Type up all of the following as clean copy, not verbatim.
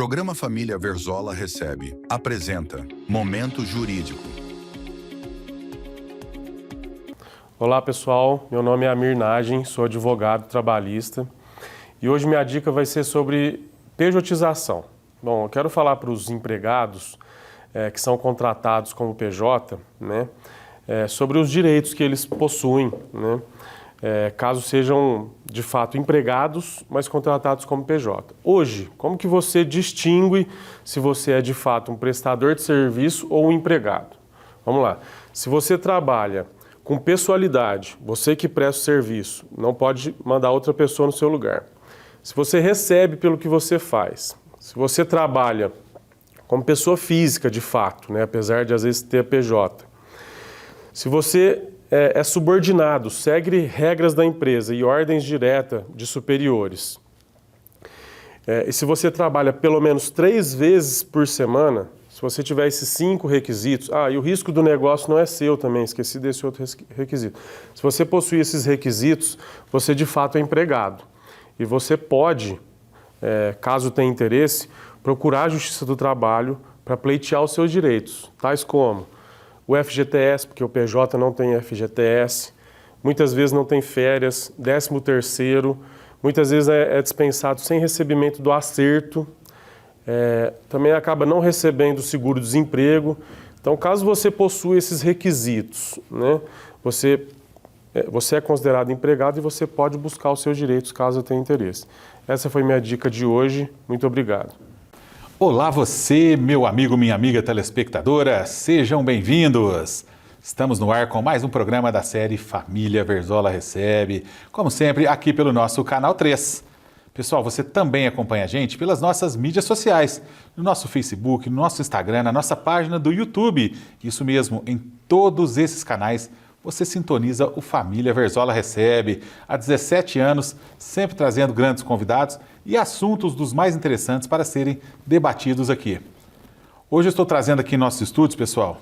Programa Família Verzola recebe, apresenta Momento Jurídico. Olá pessoal, meu nome é Amir Nagem, sou advogado trabalhista e hoje minha dica vai ser sobre pejotização. Bom, eu quero falar para os empregados que são contratados como PJ, né, sobre os direitos que eles possuem, né, caso sejam de fato empregados, mas contratados como PJ. Hoje, como que você distingue se você é de fato um prestador de serviço ou um empregado? Vamos lá. Se você trabalha com pessoalidade, você que presta o serviço, não pode mandar outra pessoa no seu lugar. Se você recebe pelo que você faz, se você trabalha como pessoa física de fato, né, apesar de às vezes ter PJ, se você é subordinado, segue regras da empresa e ordens diretas de superiores, e se você trabalha pelo menos 3 vezes por semana, se você tiver esses 5 requisitos, e o risco do negócio não é seu também, esqueci desse outro requisito. Se você possui esses requisitos, você de fato é empregado. E você pode, caso tenha interesse, procurar a Justiça do Trabalho para pleitear os seus direitos, tais como o FGTS, porque o PJ não tem FGTS, muitas vezes não tem férias, 13º, muitas vezes é dispensado sem recebimento do acerto, também acaba não recebendo o seguro-desemprego. Então, caso você possua esses requisitos, né, você é considerado empregado e você pode buscar os seus direitos caso tenha interesse. Essa foi minha dica de hoje. Muito obrigado. Olá você, meu amigo, minha amiga telespectadora, sejam bem-vindos! Estamos no ar com mais um programa da série Família Verzola Recebe, como sempre aqui pelo nosso Canal 3. Pessoal, você também acompanha a gente pelas nossas mídias sociais, no nosso Facebook, no nosso Instagram, na nossa página do YouTube. Isso mesmo, em todos esses canais você sintoniza o Família Verzola Recebe. Há 17 anos, sempre trazendo grandes convidados e assuntos dos mais interessantes para serem debatidos aqui. Hoje eu estou trazendo aqui em nossos estúdios, pessoal,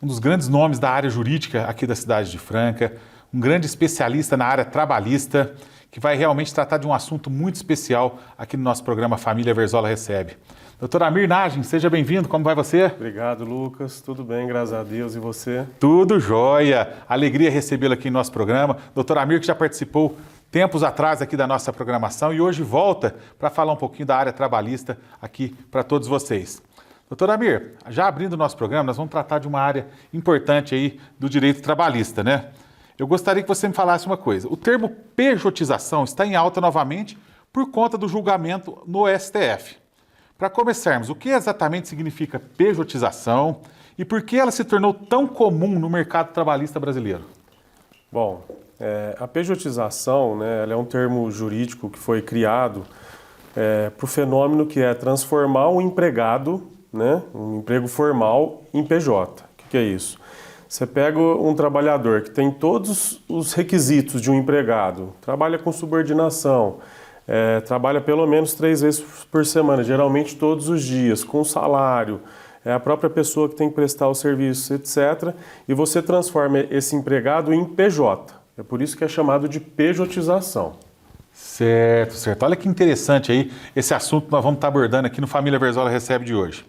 um dos grandes nomes da área jurídica aqui da cidade de Franca, um grande especialista na área trabalhista, que vai realmente tratar de um assunto muito especial aqui no nosso programa Família Verzola Recebe. Doutor Amir Nagem, seja bem-vindo, como vai você? Obrigado, Lucas. Tudo bem, graças a Deus. E você? Tudo jóia. Alegria recebê-lo aqui no nosso programa. Doutor Amir, que já participou tempos atrás aqui da nossa programação e hoje volta para falar um pouquinho da área trabalhista aqui para todos vocês. Doutor Amir, já abrindo o nosso programa, nós vamos tratar de uma área importante aí do direito trabalhista, né? Eu gostaria que você me falasse uma coisa. O termo pejotização está em alta novamente por conta do julgamento no STF. Para começarmos, o que exatamente significa pejotização e por que ela se tornou tão comum no mercado trabalhista brasileiro? Bom, a pejotização, né, ela é um termo jurídico que foi criado para o fenômeno que é transformar um empregado, né, um emprego formal, em PJ. O que é isso? Você pega um trabalhador que tem todos os requisitos de um empregado, trabalha com subordinação, trabalha pelo menos 3 vezes por semana, geralmente todos os dias, com salário, é a própria pessoa que tem que prestar o serviço, etc. E você transforma esse empregado em PJ. É por isso que é chamado de pejotização. Certo, certo. Olha que interessante aí esse assunto que nós vamos estar abordando aqui no Família Verzola Recebe de hoje.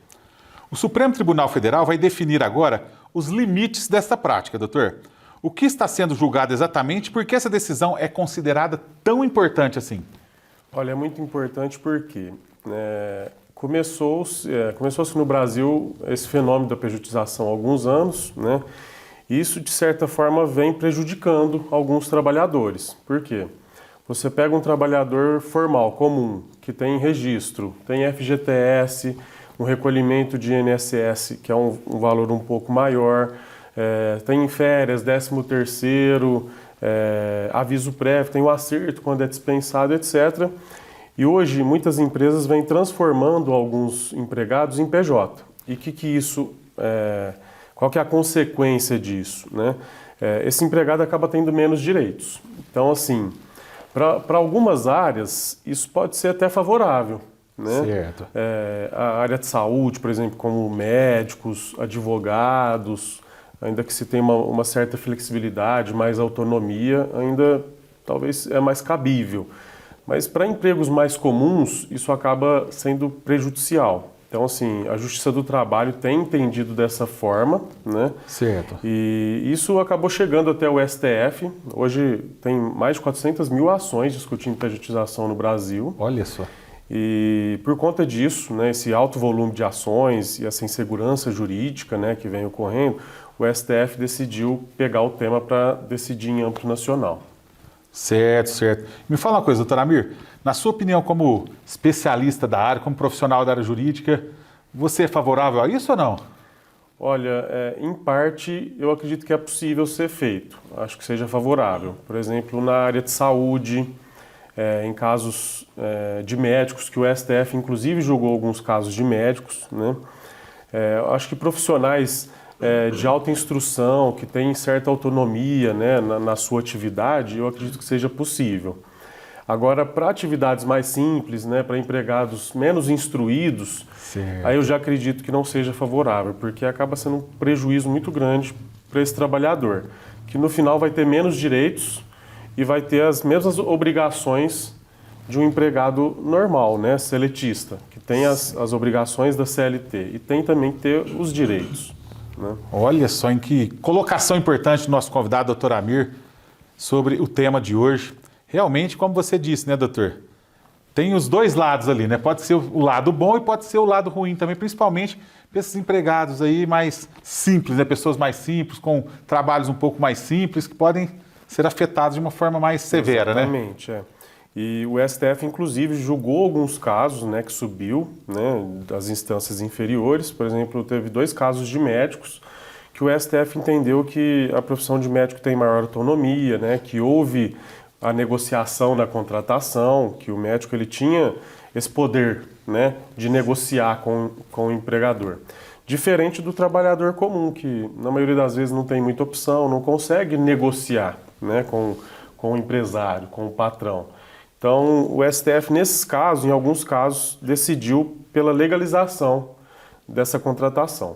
O Supremo Tribunal Federal vai definir agora os limites desta prática, doutor. O que está sendo julgado exatamente e por que essa decisão é considerada tão importante assim? Olha, é muito importante porque começou-se no Brasil esse fenômeno da pejotização há alguns anos, né? E isso, de certa forma, vem prejudicando alguns trabalhadores. Por quê? Você pega um trabalhador formal, comum, que tem registro, tem FGTS, um recolhimento de INSS, que é um valor um pouco maior, tem férias, 13º, aviso prévio, tem o acerto quando é dispensado, etc. E hoje muitas empresas vêm transformando alguns empregados em PJ. E qual que é a consequência disso, né? Esse empregado acaba tendo menos direitos. Então, assim, para algumas áreas, isso pode ser até favorável, né? Certo. A área de saúde, por exemplo, como médicos, advogados, ainda que se tenha uma certa flexibilidade, mais autonomia, ainda talvez é mais cabível. Mas para empregos mais comuns, isso acaba sendo prejudicial. Então, assim, a Justiça do Trabalho tem entendido dessa forma, né? Certo. E isso acabou chegando até o STF. Hoje tem mais de 400 mil ações discutindo pejotização no Brasil. Olha só. E por conta disso, né, esse alto volume de ações e essa insegurança jurídica, né, que vem ocorrendo, o STF decidiu pegar o tema para decidir em âmbito nacional. Certo, certo. Me fala uma coisa, doutor Amir, na sua opinião como especialista da área, como profissional da área jurídica, você é favorável a isso ou não? Olha, em parte eu acredito que é possível ser feito, acho que seja favorável. Por exemplo, na área de saúde, em casos de médicos, que o STF inclusive julgou alguns casos de médicos, né? Acho que profissionais de alta instrução, que têm certa autonomia, né, na sua atividade, eu acredito que seja possível. Agora, para atividades mais simples, né, para empregados menos instruídos, certo, aí eu já acredito que não seja favorável, porque acaba sendo um prejuízo muito grande para esse trabalhador, que no final vai ter menos direitos e vai ter as mesmas obrigações de um empregado normal, né, seletista, que tem as obrigações da CLT e tem também que ter os direitos, né? Olha só em que colocação importante do nosso convidado, doutor Amir, sobre o tema de hoje. Realmente, como você disse, né, doutor? Tem os dois lados ali, né? Pode ser o lado bom e pode ser o lado ruim também, principalmente para esses empregados aí mais simples, né? Pessoas mais simples, com trabalhos um pouco mais simples, que podem ser afetados de uma forma mais severa, Exatamente, né? E o STF, inclusive, julgou alguns casos, né, que subiu, né, das instâncias inferiores. Por exemplo, teve 2 casos de médicos que o STF entendeu que a profissão de médico tem maior autonomia, né, que houve a negociação na contratação, que o médico ele tinha esse poder, né, de negociar com o empregador. Diferente do trabalhador comum, que na maioria das vezes não tem muita opção, não consegue negociar, né, com o empresário, com o patrão. Então, o STF, nesses casos, em alguns casos, decidiu pela legalização dessa contratação.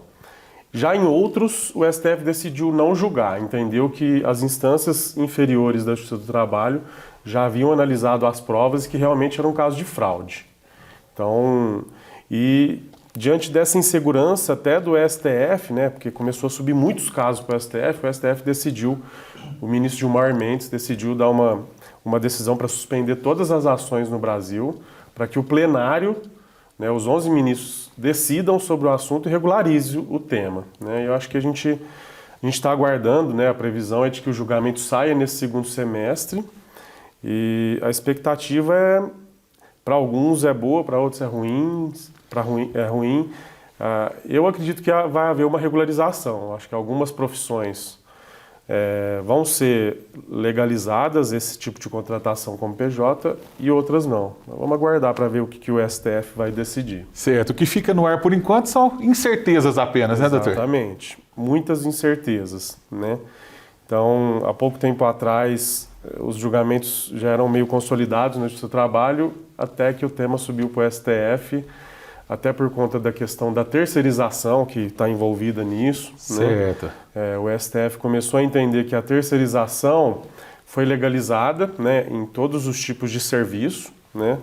Já em outros, o STF decidiu não julgar, entendeu que as instâncias inferiores da Justiça do Trabalho já haviam analisado as provas e que realmente era um caso de fraude. Então, e diante dessa insegurança até do STF, né, porque começou a subir muitos casos para o STF decidiu, o ministro Gilmar Mendes decidiu dar uma decisão para suspender todas as ações no Brasil, para que o plenário, né, os 11 ministros, decidam sobre o assunto e regularize o tema, né? Eu acho que a gente está aguardando, né, a previsão é de que o julgamento saia nesse segundo semestre e a expectativa para alguns é boa, para outros é ruim, é ruim. Eu acredito que vai haver uma regularização. Acho que algumas profissões vão ser legalizadas, esse tipo de contratação como PJ, e outras não. Vamos aguardar para ver o que o STF vai decidir. Certo. O que fica no ar por enquanto são incertezas apenas, né, doutor? Exatamente. Muitas incertezas, né? Então, há pouco tempo atrás, os julgamentos já eram meio consolidados no Justiça do Trabalho, até que o tema subiu para o STF, até por conta da questão da terceirização que está envolvida nisso. Certo. Né? O STF começou a entender que a terceirização foi legalizada, né, em todos os tipos de serviço, né?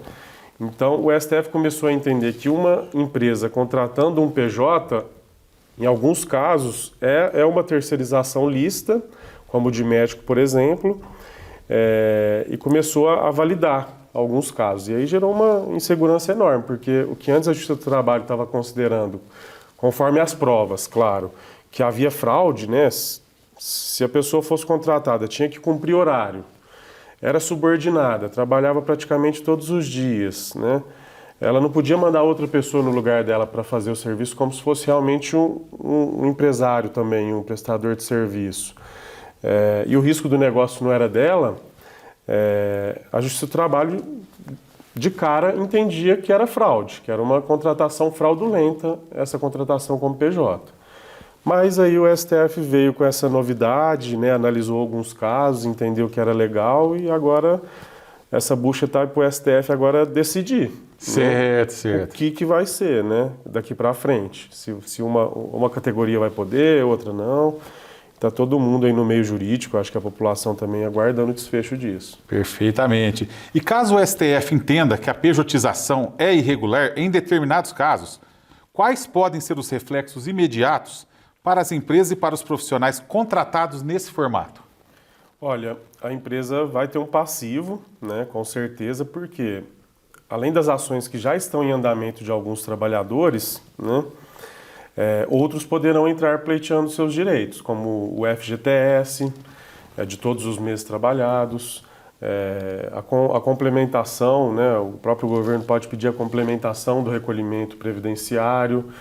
Então, o STF começou a entender que uma empresa contratando um PJ, em alguns casos, é uma terceirização lícita, como o de médico, por exemplo, e começou a validar alguns casos. E aí gerou uma insegurança enorme, porque o que antes a Justiça do Trabalho estava considerando, conforme as provas, claro, que havia fraude, né? Se a pessoa fosse contratada, tinha que cumprir horário, era subordinada, trabalhava praticamente todos os dias, né? Ela não podia mandar outra pessoa no lugar dela para fazer o serviço como se fosse realmente um empresário também, um prestador de serviço. E o risco do negócio não era dela. A Justiça do Trabalho, de cara, entendia que era fraude, que era uma contratação fraudulenta, essa contratação como PJ. Mas aí o STF veio com essa novidade, né, analisou alguns casos, entendeu que era legal e agora essa bucha está para o STF agora decidir. Certo, né, certo. O que vai ser, né, daqui para frente. Se uma categoria vai poder, outra não. está todo mundo aí no meio jurídico, acho que a população também aguardando o desfecho disso. Perfeitamente. E caso o STF entenda que a pejotização é irregular em determinados casos, quais podem ser os reflexos imediatos para as empresas e para os profissionais contratados nesse formato? Olha, a empresa vai ter um passivo, né, com certeza, porque além das ações que já estão em andamento de alguns trabalhadores, né, outros poderão entrar pleiteando seus direitos, como o FGTS, de todos os meses trabalhados, a complementação, né, o próprio governo pode pedir a complementação do recolhimento previdenciário,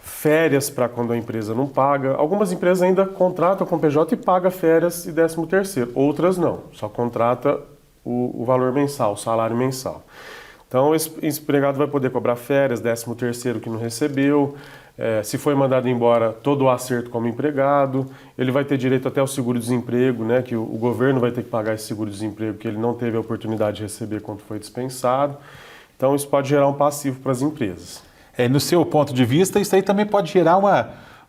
férias para quando a empresa não paga. Algumas empresas ainda contratam com PJ e pagam férias e 13º, outras não, só contrata o valor mensal, o salário mensal. Então, esse empregado vai poder cobrar férias, 13º que não recebeu, se foi mandado embora, todo o acerto como empregado, ele vai ter direito até ao seguro-desemprego, né, que o governo vai ter que pagar esse seguro-desemprego que ele não teve a oportunidade de receber quando foi dispensado. Então, isso pode gerar um passivo para as empresas. No seu ponto de vista, isso aí também pode gerar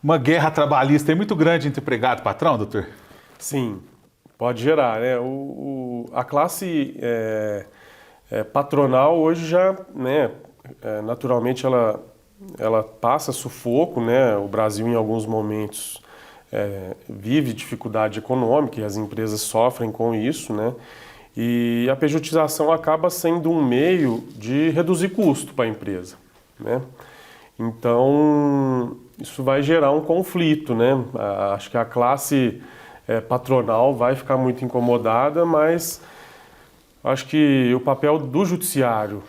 uma guerra trabalhista muito grande entre empregado e patrão, doutor? Sim, pode gerar, né? A classe patronal hoje já, né, naturalmente ela passa sufoco, né? O Brasil em alguns momentos vive dificuldade econômica e as empresas sofrem com isso, né? E a pejotização acaba sendo um meio de reduzir custo para a empresa, né? Então, isso vai gerar um conflito, né? Acho que a classe patronal vai ficar muito incomodada, mas acho que o papel do judiciário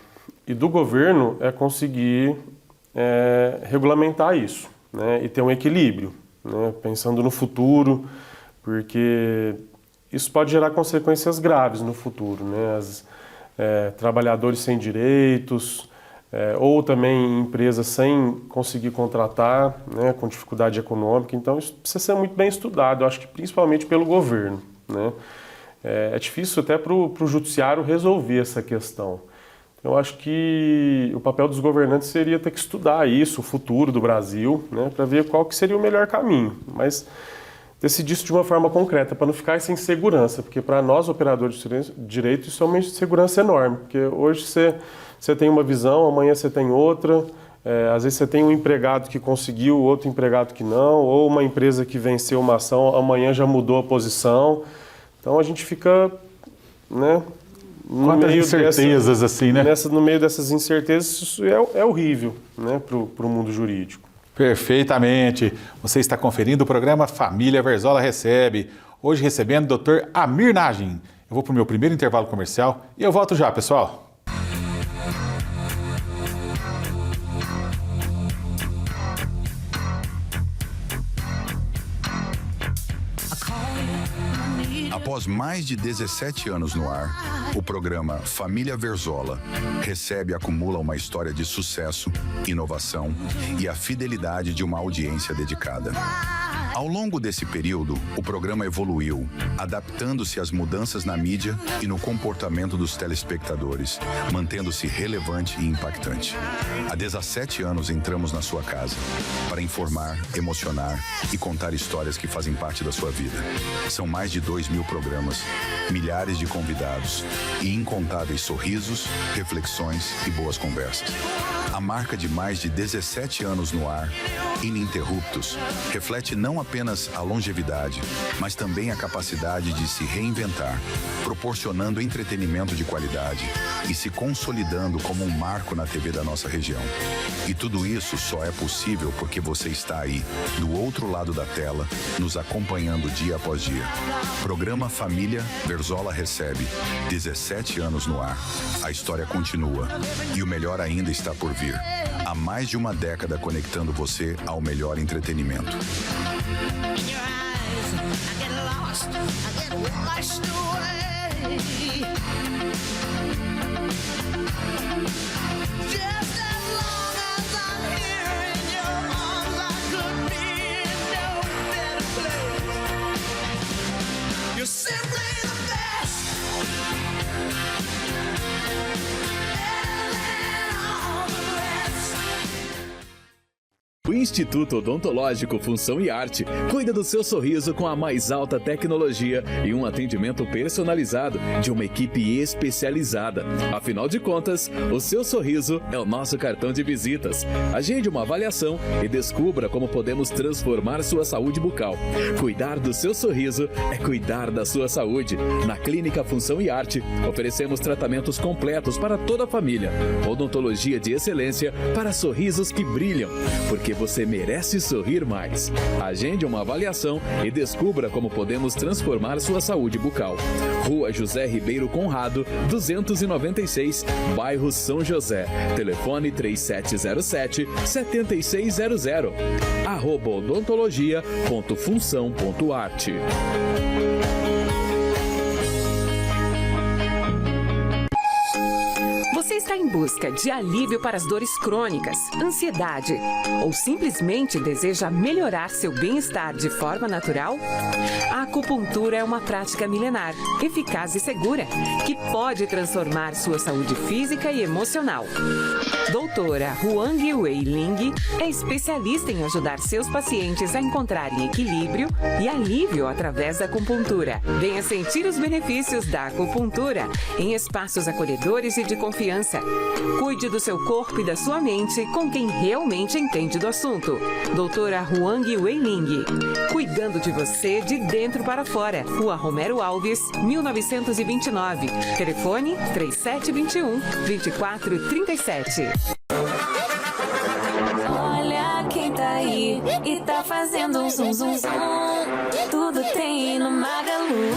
e do governo é conseguir regulamentar isso, né? E ter um equilíbrio, né? Pensando no futuro, porque isso pode gerar consequências graves no futuro, né? Trabalhadores sem direitos, ou também empresas sem conseguir contratar, né, com dificuldade econômica. Então, isso precisa ser muito bem estudado, eu acho que principalmente pelo governo, né? É difícil até para o judiciário resolver essa questão. Eu acho que o papel dos governantes seria ter que estudar isso, o futuro do Brasil, né, para ver qual que seria o melhor caminho, mas decidir isso de uma forma concreta, para não ficar sem segurança, porque para nós, operadores de direito, isso é uma insegurança enorme, porque hoje você tem uma visão, amanhã você tem outra, às vezes você tem um empregado que conseguiu, outro empregado que não, ou uma empresa que venceu uma ação, amanhã já mudou a posição. Então a gente fica, né, no meio incertezas assim, né? No meio dessas incertezas, isso é horrível, né, para o mundo jurídico. Perfeitamente. Você está conferindo o programa Família Verzola Recebe. Hoje recebendo o Dr. Amir Nagin. Eu vou para o meu primeiro intervalo comercial e eu volto já, pessoal. Após mais de 17 anos no ar, o programa Família Verzola recebe e acumula uma história de sucesso, inovação e a fidelidade de uma audiência dedicada. Ao longo desse período, o programa evoluiu, adaptando-se às mudanças na mídia e no comportamento dos telespectadores, mantendo-se relevante e impactante. Há 17 anos entramos na sua casa para informar, emocionar e contar histórias que fazem parte da sua vida. São mais de 2.000 programas, milhares de convidados e incontáveis sorrisos, reflexões e boas conversas. A marca de mais de 17 anos no ar, ininterruptos, reflete não apenas a longevidade, mas também a capacidade de se reinventar, proporcionando entretenimento de qualidade e se consolidando como um marco na TV da nossa região. E tudo isso só é possível porque você está aí, do outro lado da tela, nos acompanhando dia após dia. Programa Família Verzola Recebe, 17 anos no ar. A história continua e o melhor ainda está por vir. Há mais de uma década conectando você ao melhor entretenimento. Instituto Odontológico Função e Arte cuida do seu sorriso com a mais alta tecnologia e um atendimento personalizado de uma equipe especializada. Afinal de contas, o seu sorriso é o nosso cartão de visitas. Agende uma avaliação e descubra como podemos transformar sua saúde bucal. Cuidar do seu sorriso é cuidar da sua saúde. Na Clínica Função e Arte, oferecemos tratamentos completos para toda a família. Odontologia de excelência para sorrisos que brilham, porque você merece sorrir mais. Agende uma avaliação e descubra como podemos transformar sua saúde bucal. Rua José Ribeiro Conrado, 296, bairro São José. Telefone 3707-7600. @odontologia.função.arte. Você está em busca de alívio para as dores crônicas, ansiedade ou simplesmente deseja melhorar seu bem-estar de forma natural? A acupuntura é uma prática milenar, eficaz e segura, que pode transformar sua saúde física e emocional. Doutora Huang Wei Ling é especialista em ajudar seus pacientes a encontrarem equilíbrio e alívio através da acupuntura. Venha sentir os benefícios da acupuntura em espaços acolhedores e de confiança. Cuide do seu corpo e da sua mente com quem realmente entende do assunto. Doutora Huang Wei Ling, cuidando de você de dentro para fora. Rua Romero Alves, 1929. Telefone 3721-2437. Olha quem tá aí e tá fazendo um zum zum zum. Tudo tem no Magalu.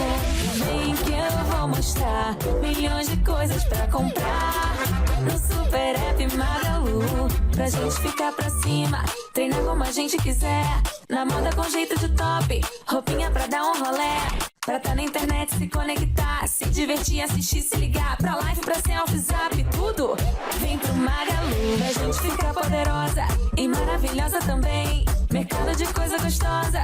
Vem que eu vou mostrar milhões de coisas pra comprar no Super App Magalu. Pra gente ficar pra cima, treinar como a gente quiser. Na moda com jeito de top, roupinha pra dar um rolé. Pra tá na internet, se conectar, se divertir, assistir, se ligar. Pra live, pra selfie, zap, tudo vem pro Magalu. Pra gente ficar poderosa e maravilhosa também. Mercado de coisa gostosa,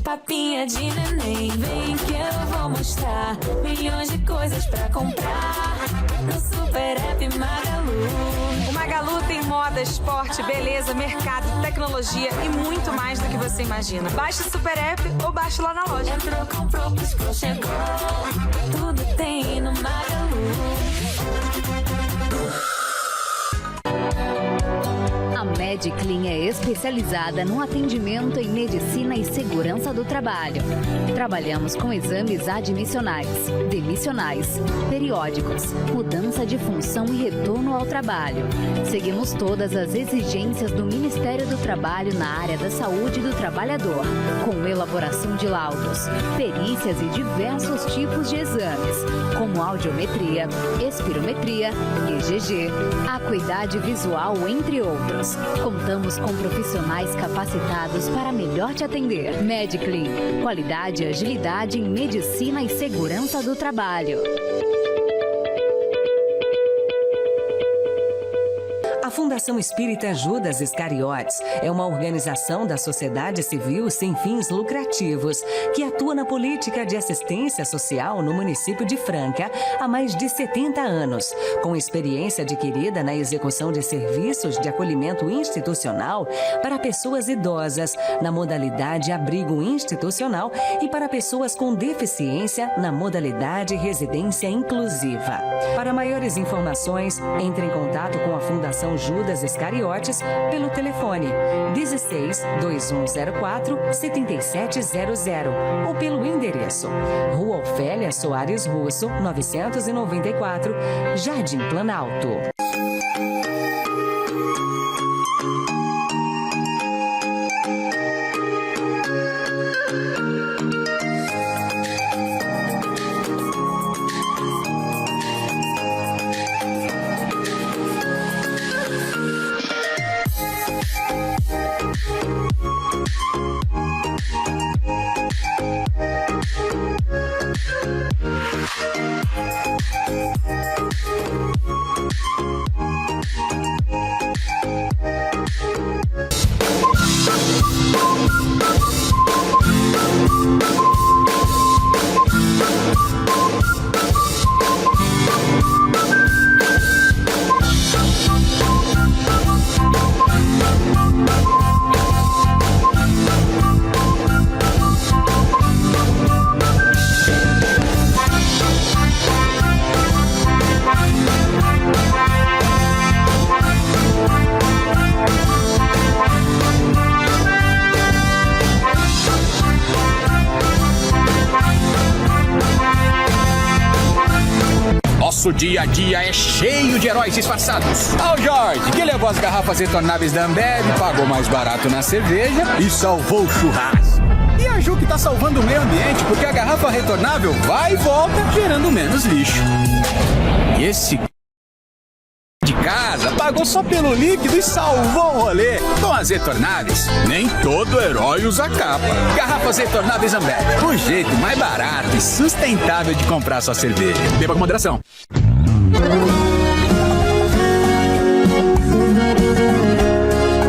papinha de neném. Vem que eu vou mostrar milhões de coisas pra comprar no Super App Magalu. O Magalu tem moda, esporte, beleza, mercado, tecnologia e muito mais do que você imagina. Baixe o Super App ou baixe lá na loja. Entrou, comprou, piscou, chegou. Tudo tem no Magalu. A Mediclin é especializada no atendimento em medicina e segurança do trabalho. Trabalhamos com exames admissionais, demissionais, periódicos, mudança de função e retorno ao trabalho. Seguimos todas as exigências do Ministério do Trabalho na área da saúde do trabalhador, com elaboração de laudos, perícias e diversos tipos de exames, como audiometria, espirometria, EGG, acuidade visual, entre outros. Contamos com profissionais capacitados para melhor te atender. Mediclin, qualidade e agilidade em medicina e segurança do trabalho. A Fundação Espírita Judas Iscariotes é uma organização da sociedade civil sem fins lucrativos que atua na política de assistência social no município de Franca há mais de 70 anos, com experiência adquirida na execução de serviços de acolhimento institucional para pessoas idosas na modalidade abrigo institucional e para pessoas com deficiência na modalidade residência inclusiva. Para maiores informações, entre em contato com a Fundação Judas Iscariotes pelo telefone 16 2104 7700 ou pelo endereço Rua Ofélia Soares Russo, 994, Jardim Planalto. nosso dia a dia é cheio de heróis disfarçados. Ao Jorge, que levou as garrafas retornáveis da Ambev, pagou mais barato na cerveja e salvou o churrasco. E a Ju, que tá salvando o meio ambiente, porque a garrafa retornável vai e volta, gerando menos lixo. E esse de casa pagou só pelo líquido e salvou o rolê. Com as retornáveis, nem todo herói usa capa. Garrafas retornáveis Ambev, o jeito mais barato e sustentável de comprar sua cerveja. Beba com moderação.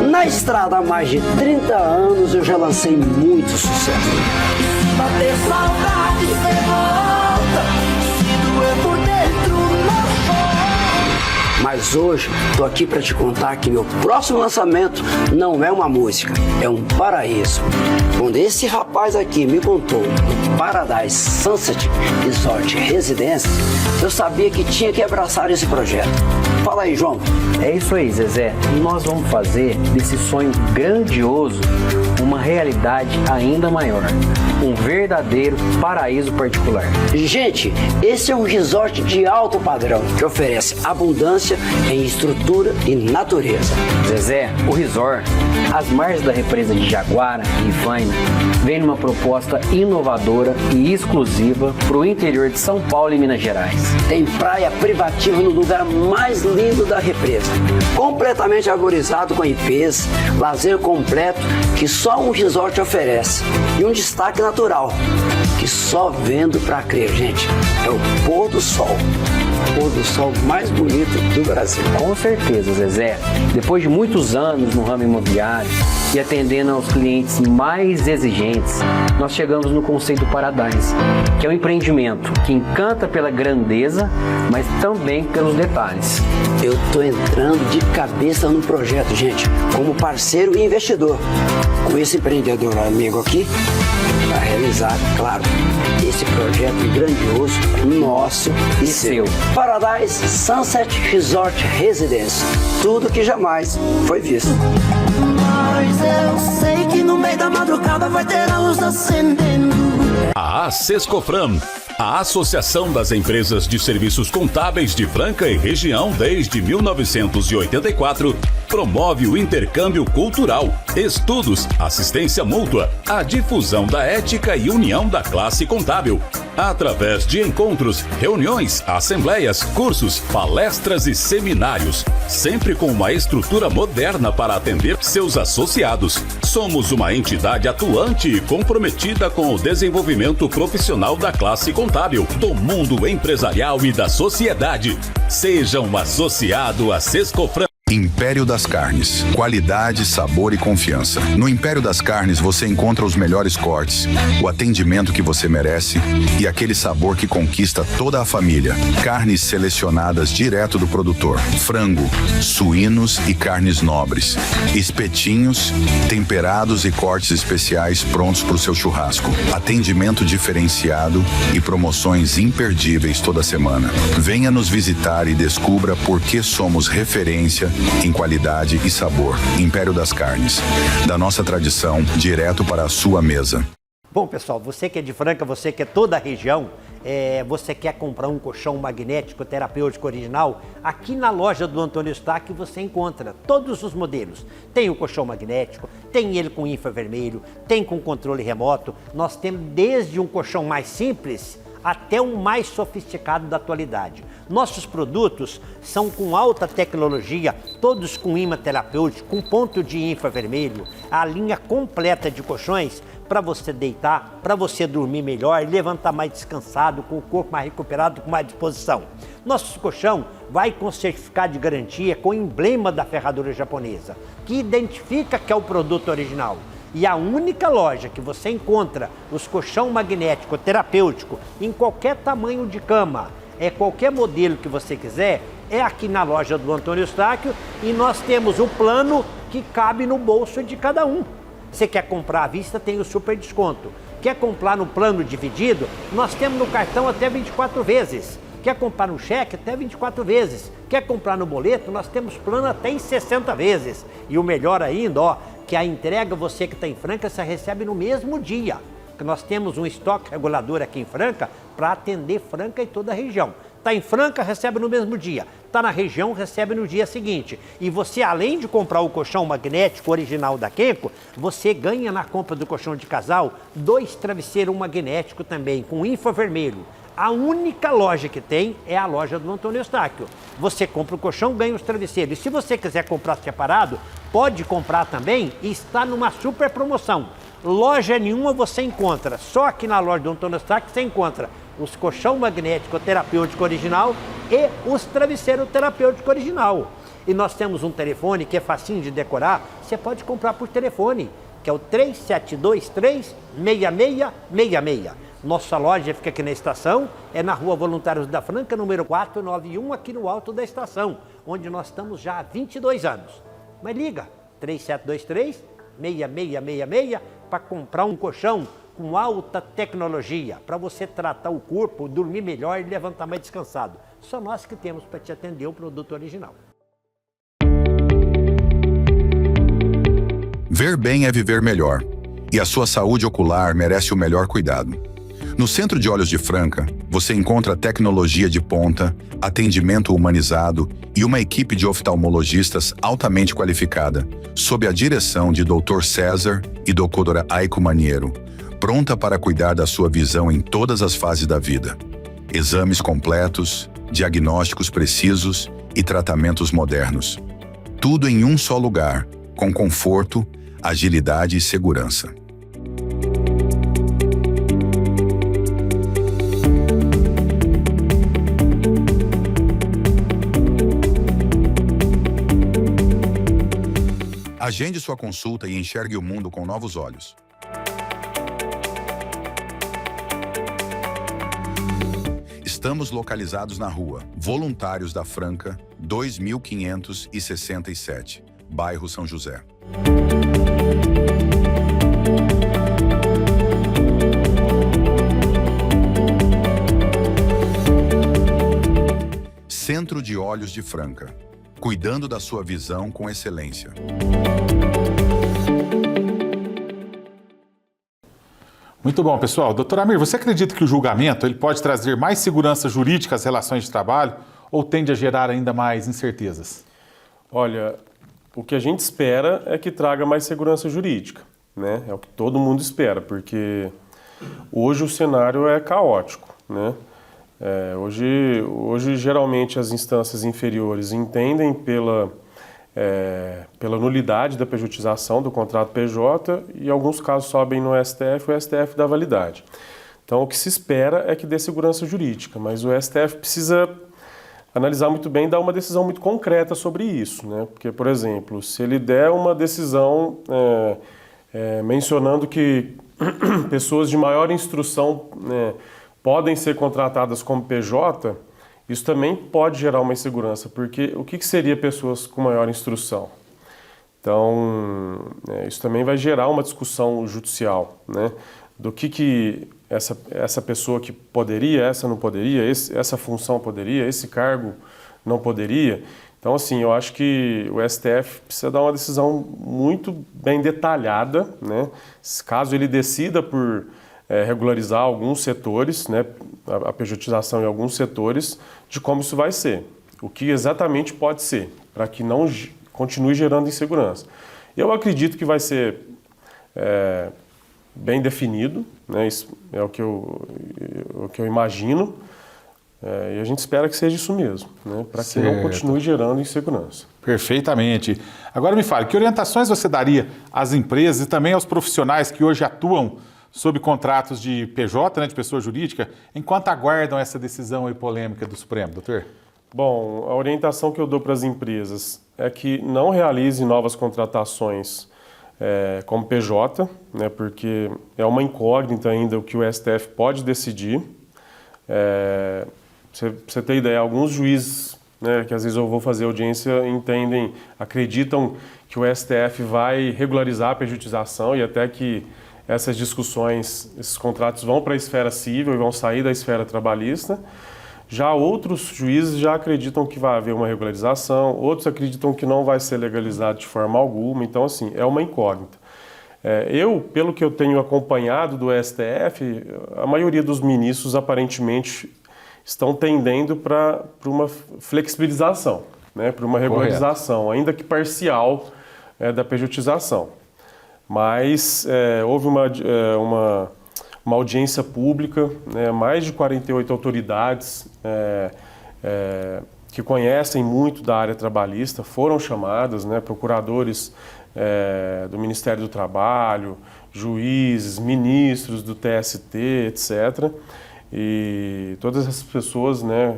Na estrada há mais de 30 anos eu já lancei muito sucesso. Bater saudade, cê volta. Se doer por dentro, não for. Mas hoje tô aqui para te contar que meu próximo lançamento não é uma música, é um paraíso. Quando esse rapaz aqui me contou do Paradise Sunset Resort Residência, eu sabia que tinha que abraçar esse projeto. Fala aí, João. É isso aí, Zezé. Nós vamos fazer desse sonho grandioso uma realidade ainda maior. Um verdadeiro paraíso particular. Gente, esse é um resort de alto padrão que oferece abundância em estrutura e natureza. Zezé, o resort, às margens da represa de Jaguara e Ivaina, vem numa proposta inovadora e exclusiva para o interior de São Paulo e Minas Gerais. Tem praia privativa no lugar mais lindo da represa, completamente arborizado com ipês, lazer completo que só um resort oferece e um destaque natural que só vendo pra crer, gente, é o pôr do sol. O pôr do sol mais bonito do Brasil. Com certeza, Zezé. Depois de muitos anos no ramo imobiliário e atendendo aos clientes mais exigentes, nós chegamos no conceito Paradise, que é um empreendimento que encanta pela grandeza, mas também pelos detalhes. Eu tô entrando de cabeça no projeto, gente, como parceiro e investidor. Com esse empreendedor amigo aqui, para realizar, claro, esse projeto grandioso, nosso e seu. Paradise Sunset Resort Residence. Tudo que jamais foi visto. Mas eu sei que no meio da madrugada vai ter a luz acendendo. A Sescofran, a Associação das Empresas de Serviços Contábeis de Franca e Região desde 1984, promove o intercâmbio cultural, estudos, assistência mútua, a difusão da ética e união da classe contábil, através de encontros, reuniões, assembleias, cursos, palestras e seminários, sempre com uma estrutura moderna para atender seus associados. Somos uma entidade atuante e comprometida com o desenvolvimento profissional da classe contábil, do mundo empresarial e da sociedade. Seja um associado à Sescofran. Império das Carnes. Qualidade, sabor e confiança. No Império das Carnes você encontra os melhores cortes, o atendimento que você merece e aquele sabor que conquista toda a família. Carnes selecionadas direto do produtor. Frango, suínos e carnes nobres. Espetinhos, temperados e cortes especiais prontos para o seu churrasco. Atendimento diferenciado e promoções imperdíveis toda semana. Venha nos visitar e descubra por que somos referência em qualidade e sabor. Império das Carnes. Da nossa tradição, direto para a sua mesa. Bom, pessoal, você que é de Franca, você que é toda a região, você quer comprar um colchão magnético terapêutico original, aqui na loja do Antônio Eustáquio você encontra todos os modelos. Tem o colchão magnético, tem ele com infravermelho, tem com controle remoto. Nós temos desde um colchão mais simples até o mais sofisticado da atualidade. Nossos produtos são com alta tecnologia, todos com imã terapêutico, com ponto de infravermelho, a linha completa de colchões para você deitar, para você dormir melhor, levantar mais descansado, com o corpo mais recuperado, com mais disposição. Nosso colchão vai com certificado de garantia, com o emblema da ferradura japonesa, que identifica que é o produto original. E a única loja que você encontra os colchão magnético terapêutico em qualquer tamanho de cama, qualquer modelo que você quiser, é aqui na loja do Antônio Eustáquio e nós temos o plano que cabe no bolso de cada um. Você quer comprar à vista, tem o super desconto. Quer comprar no plano dividido, nós temos no cartão até 24 vezes. Quer comprar no cheque, até 24 vezes. Quer comprar no boleto, nós temos plano até em 60 vezes. E o melhor ainda, que a entrega, você que está em Franca, você recebe no mesmo dia. Que nós temos um estoque regulador aqui em Franca para atender Franca e toda a região. Está em Franca, recebe no mesmo dia. Está na região, recebe no dia seguinte. E você, além de comprar o colchão magnético original da Kenco, você ganha na compra do colchão de casal 2 travesseiros magnéticos também, com infravermelho. A única loja que tem é a loja do Antônio Eustáquio. Você compra o colchão, ganha os travesseiros. E se você quiser comprar separado, pode comprar também e está numa super promoção. Loja nenhuma você encontra, só aqui na loja do Antônio Eustáquio você encontra os colchão magnético terapêutico original e os travesseiros terapêutico original. E nós temos um telefone que é facinho de decorar, você pode comprar por telefone, que é o 3723-6666. Nossa loja fica aqui na estação, é na Rua Voluntários da Franca, número 491, aqui no alto da estação, onde nós estamos já há 22 anos. Mas liga, 3723-6666, para comprar um colchão com alta tecnologia, para você tratar o corpo, dormir melhor e levantar mais descansado. Só nós que temos para te atender o produto original. Ver bem é viver melhor. E a sua saúde ocular merece o melhor cuidado. No Centro de Olhos de Franca, você encontra tecnologia de ponta, atendimento humanizado e uma equipe de oftalmologistas altamente qualificada, sob a direção de Dr. César e Dra. Aiko Maniero, pronta para cuidar da sua visão em todas as fases da vida. Exames completos, diagnósticos precisos e tratamentos modernos. Tudo em um só lugar, com conforto, agilidade e segurança. Agende sua consulta e enxergue o mundo com novos olhos. Estamos localizados na rua Voluntários da Franca, 2567, bairro São José. Centro de Olhos de Franca, cuidando da sua visão com excelência. Muito bom, pessoal. Doutor Amir, você acredita que o julgamento ele pode trazer mais segurança jurídica às relações de trabalho ou tende a gerar ainda mais incertezas? Olha, o que a gente espera é que traga mais segurança jurídica, né? É o que todo mundo espera, porque hoje o cenário é caótico, né? Hoje geralmente as instâncias inferiores entendem pela nulidade da pejotização do contrato PJ e em alguns casos sobem no STF, o STF dá validade. Então o que se espera é que dê segurança jurídica, mas o STF precisa analisar muito bem e dar uma decisão muito concreta sobre isso, né? Porque, por exemplo, se ele der uma decisão mencionando que pessoas de maior instrução podem ser contratadas como PJ, isso também pode gerar uma insegurança, porque o que seria pessoas com maior instrução? Então, isso também vai gerar uma discussão judicial, né? Do que essa pessoa que poderia, essa não poderia, essa função poderia, esse cargo não poderia. Então, assim, eu acho que o STF precisa dar uma decisão muito bem detalhada, né? Caso ele decida por regularizar alguns setores, né, a pejotização em alguns setores, de como isso vai ser. O que exatamente pode ser, para que não continue gerando insegurança. Eu acredito que vai ser bem definido, né, isso é o que eu imagino, e a gente espera que seja isso mesmo, né, para que não continue gerando insegurança. Perfeitamente. Agora me fale, que orientações você daria às empresas e também aos profissionais que hoje atuam sob contratos de PJ, né, de pessoa jurídica, enquanto aguardam essa decisão aí polêmica do Supremo, doutor? Bom, a orientação que eu dou para as empresas é que não realize novas contratações como PJ, né, porque é uma incógnita ainda o que o STF pode decidir. Você tem ideia, alguns juízes, né, que às vezes eu vou fazer audiência, acreditam que o STF vai regularizar a pejotização e até que essas discussões, esses contratos vão para a esfera civil e vão sair da esfera trabalhista. Já outros juízes já acreditam que vai haver uma regularização, outros acreditam que não vai ser legalizado de forma alguma. Então, assim, é uma incógnita. Pelo que eu tenho acompanhado do STF, a maioria dos ministros, aparentemente, estão tendendo para uma flexibilização, né, para uma regularização, ainda que parcial, da pejotização. Mas houve uma audiência pública, né, mais de 48 autoridades que conhecem muito da área trabalhista foram chamadas, né, procuradores do Ministério do Trabalho, juízes, ministros do TST, etc. E todas essas pessoas, né,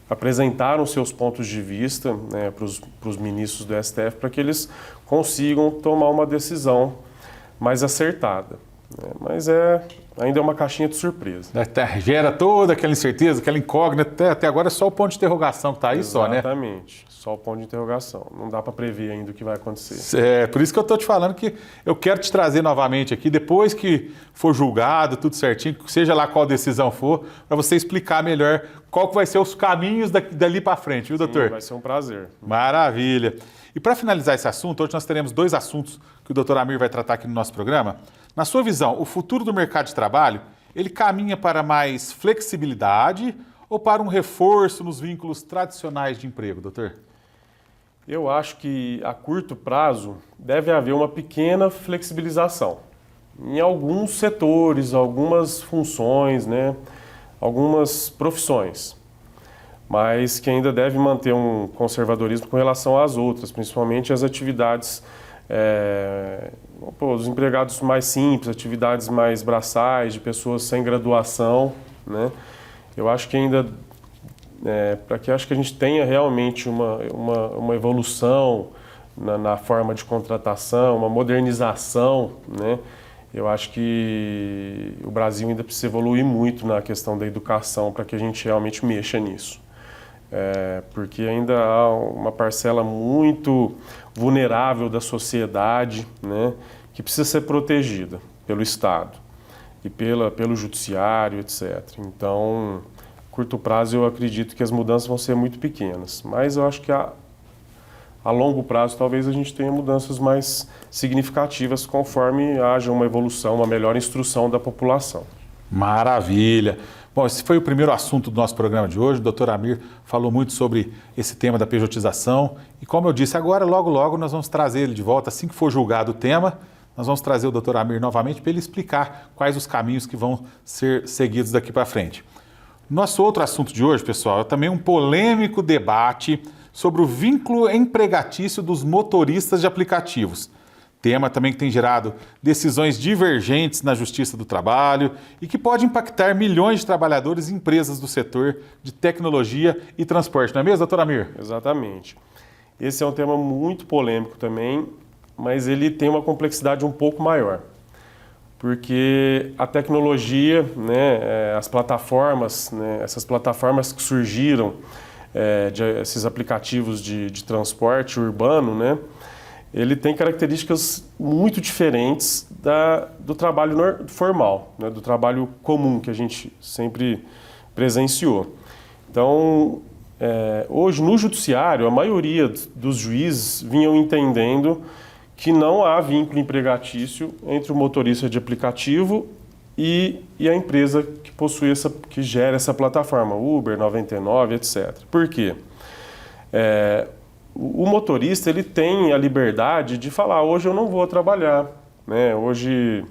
apresentaram seus pontos de vista, né, para os ministros do STF para que eles consigam tomar uma decisão mais acertada. Mas ainda é uma caixinha de surpresa. Gera toda aquela incerteza, aquela incógnita. Até agora é só o ponto de interrogação que está aí. Exatamente. Só, né? Exatamente. Só o ponto de interrogação. Não dá para prever ainda o que vai acontecer. Por isso que eu estou te falando que eu quero te trazer novamente aqui, depois que for julgado, tudo certinho, seja lá qual decisão for, para você explicar melhor qual que vai ser os caminhos dali para frente, viu, doutor? Vai ser um prazer. Maravilha. E para finalizar esse assunto, hoje nós teremos 2 assuntos que o doutor Amir vai tratar aqui no nosso programa. Na sua visão, o futuro do mercado de trabalho, ele caminha para mais flexibilidade ou para um reforço nos vínculos tradicionais de emprego, doutor? Eu acho que a curto prazo deve haver uma pequena flexibilização em alguns setores, algumas funções, né, algumas profissões, mas que ainda deve manter um conservadorismo com relação às outras, principalmente as atividades os empregados mais simples, atividades mais braçais, de pessoas sem graduação, né? Eu acho que ainda, para que a gente tenha realmente uma evolução na forma de contratação, uma modernização, né? Eu acho que o Brasil ainda precisa evoluir muito na questão da educação para que a gente realmente mexa nisso. Porque ainda há uma parcela muito vulnerável da sociedade, né, que precisa ser protegida pelo Estado e pelo judiciário, etc. Então, a curto prazo eu acredito que as mudanças vão ser muito pequenas, mas eu acho que a longo prazo talvez a gente tenha mudanças mais significativas conforme haja uma evolução, uma melhor instrução da população. Maravilha! Bom, esse foi o primeiro assunto do nosso programa de hoje. O doutor Amir falou muito sobre esse tema da pejotização. E como eu disse, agora, logo, logo, nós vamos trazer ele de volta. Assim que for julgado o tema, nós vamos trazer o doutor Amir novamente para ele explicar quais os caminhos que vão ser seguidos daqui para frente. Nosso outro assunto de hoje, pessoal, é também um polêmico debate sobre o vínculo empregatício dos motoristas de aplicativos. Tema também que tem gerado decisões divergentes na Justiça do Trabalho e que pode impactar milhões de trabalhadores e empresas do setor de tecnologia e transporte. Não é mesmo, doutor Amir? Exatamente. Esse é um tema muito polêmico também, mas ele tem uma complexidade um pouco maior. Porque a tecnologia, né, as plataformas, né, essas plataformas que surgiram, esses aplicativos de transporte urbano, né, ele tem características muito diferentes do trabalho formal, né, do trabalho comum que a gente sempre presenciou. Então, hoje no judiciário, a maioria dos juízes vinham entendendo que não há vínculo empregatício entre o motorista de aplicativo e a empresa que possui que gera essa plataforma, Uber, 99, etc. Por quê? O motorista ele tem a liberdade de falar, hoje eu não vou trabalhar, né? Hoje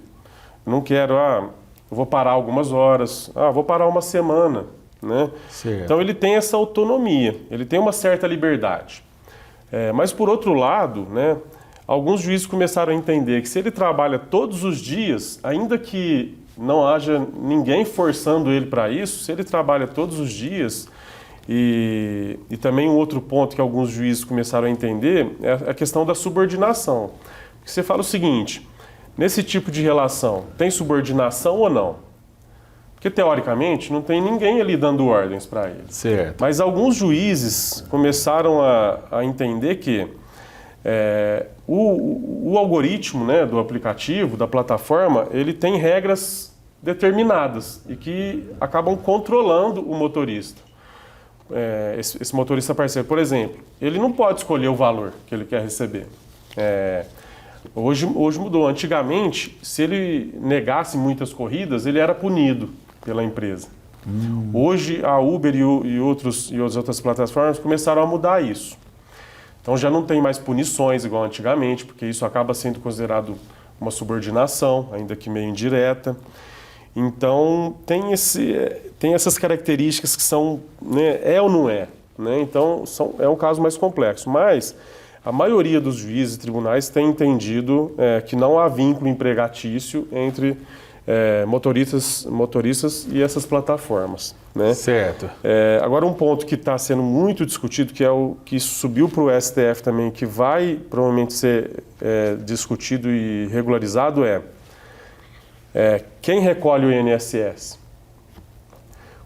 eu não quero, eu vou parar algumas horas, vou parar uma semana, né? Então ele tem essa autonomia, ele tem uma certa liberdade. Mas por outro lado, né, alguns juízes começaram a entender que se ele trabalha todos os dias, ainda que não haja ninguém forçando ele para isso, se ele trabalha todos os dias. E também um outro ponto que alguns juízes começaram a entender é a questão da subordinação. Porque você fala o seguinte, nesse tipo de relação, tem subordinação ou não? Porque, teoricamente, não tem ninguém ali dando ordens para ele. Certo. Mas alguns juízes começaram a entender que o algoritmo, né, do aplicativo, da plataforma, ele tem regras determinadas e que acabam controlando o motorista. Esse motorista parceiro, por exemplo, ele não pode escolher o valor que ele quer receber. Hoje mudou. Antigamente, se ele negasse muitas corridas, ele era punido pela empresa. Hoje a Uber e outras plataformas começaram a mudar isso. Então já não tem mais punições igual antigamente, porque isso acaba sendo considerado uma subordinação, ainda que meio indireta. Então tem essas características que são, né, é ou não é, né? Então é um caso mais complexo, mas a maioria dos juízes e tribunais tem entendido que não há vínculo empregatício entre motoristas e essas plataformas, né? Certo. Agora um ponto que está sendo muito discutido, que é o que subiu para o STF também, que vai provavelmente ser discutido e regularizado quem recolhe o INSS.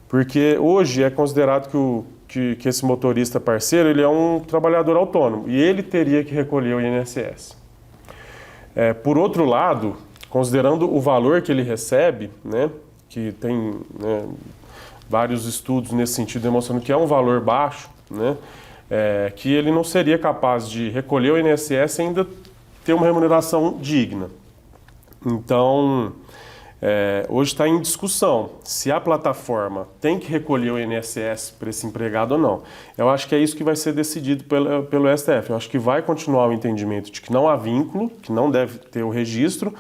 Porque hoje é considerado que esse motorista parceiro ele é um trabalhador autônomo e ele teria que recolher o INSS. Por outro lado, considerando o valor que ele recebe, né, que tem, né, vários estudos nesse sentido demonstrando que é um valor baixo, né, que ele não seria capaz de recolher o INSS e ainda ter uma remuneração digna. Então, hoje está em discussão se a plataforma tem que recolher o INSS para esse empregado ou não. Eu acho que é isso que vai ser decidido pelo STF. Eu acho que vai continuar o entendimento de que não há vínculo, que não deve ter o registro,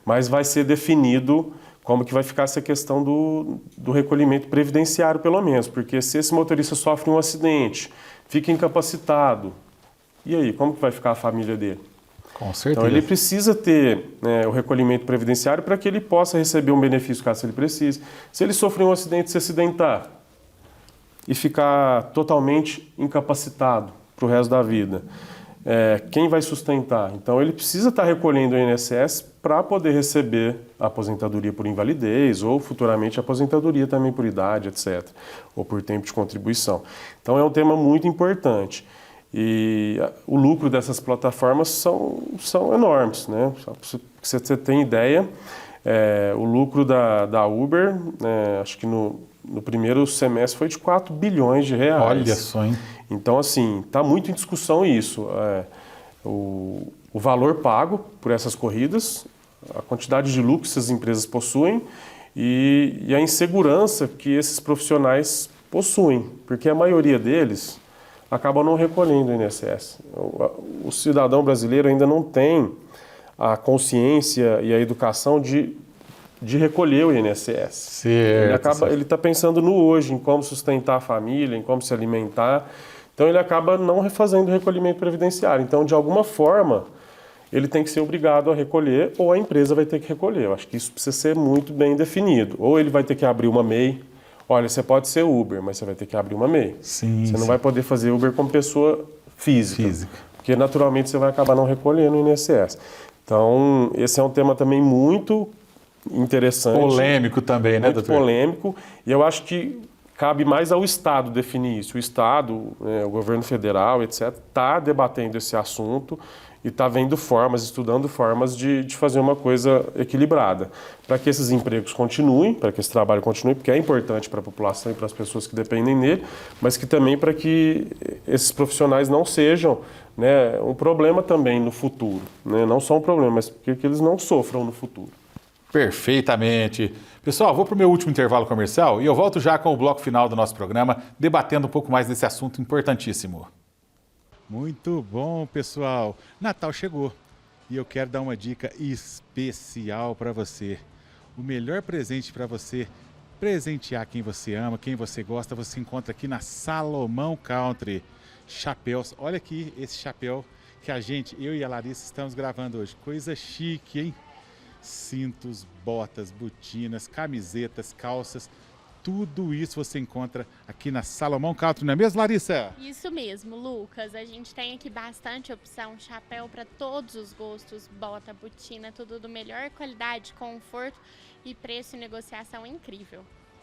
mas vai ser definido como que vai ficar essa questão do recolhimento previdenciário, pelo menos. Porque se esse motorista sofre um acidente, fica incapacitado, e aí, como que vai ficar a família dele? Com certeza. Então ele precisa ter o recolhimento previdenciário para que ele possa receber um benefício caso ele precise. Se ele sofrer um acidente, se acidentar e ficar totalmente incapacitado para o resto da vida, quem vai sustentar? Então ele precisa estar recolhendo o INSS para poder receber a aposentadoria por invalidez ou futuramente a aposentadoria também por idade, etc. Ou por tempo de contribuição. Então é um tema muito importante. E o lucro dessas plataformas são enormes, né? Só para você ter ideia, o lucro da Uber, acho que no primeiro semestre foi de 4 bilhões de reais. Olha só, hein? Então, assim, está muito em discussão isso. O valor pago por essas corridas, a quantidade de lucro que essas empresas possuem e a insegurança que esses profissionais possuem, porque a maioria deles acabam não recolhendo o INSS. O cidadão brasileiro ainda não tem a consciência e a educação de recolher o INSS. Certo, ele está pensando no hoje, em como sustentar a família, em como se alimentar. Então ele acaba não fazendo o recolhimento previdenciário. Então, de alguma forma, ele tem que ser obrigado a recolher ou a empresa vai ter que recolher. Eu acho que isso precisa ser muito bem definido. Ou ele vai ter que abrir uma MEI. Olha, você pode ser Uber, mas você vai ter que abrir uma MEI. Sim, você não vai poder fazer Uber como pessoa física. Porque naturalmente você vai acabar não recolhendo o INSS. Então, esse é um tema também muito interessante. Polêmico também, né, doutor? Muito polêmico. E eu acho que cabe mais ao Estado definir isso. O Estado, o governo federal, etc., está debatendo esse assunto e está vendo estudando formas de fazer uma coisa equilibrada. Para que esses empregos continuem, para que esse trabalho continue, porque é importante para a população e para as pessoas que dependem dele, mas que também para que esses profissionais não sejam, né, um problema também no futuro. Né? Não só um problema, mas que eles não sofram no futuro. Perfeitamente. Pessoal, vou para o meu último intervalo comercial e eu volto já com o bloco final do nosso programa, debatendo um pouco mais desse assunto importantíssimo. Muito bom, pessoal. Natal chegou e eu quero dar uma dica especial para você. O melhor presente para você presentear quem você ama, quem você gosta, você encontra aqui na Salomão Country. Chapéus. Olha aqui esse chapéu que eu e a Larissa estamos gravando hoje. Coisa chique, hein? Cintos, botas, botinas, camisetas, calças, tudo isso você encontra aqui na Salomão Country, não é mesmo, Larissa? Isso mesmo, Lucas. A gente tem aqui bastante opção, chapéu para todos os gostos, bota, botina, tudo do melhor qualidade, conforto e preço e negociação incrível.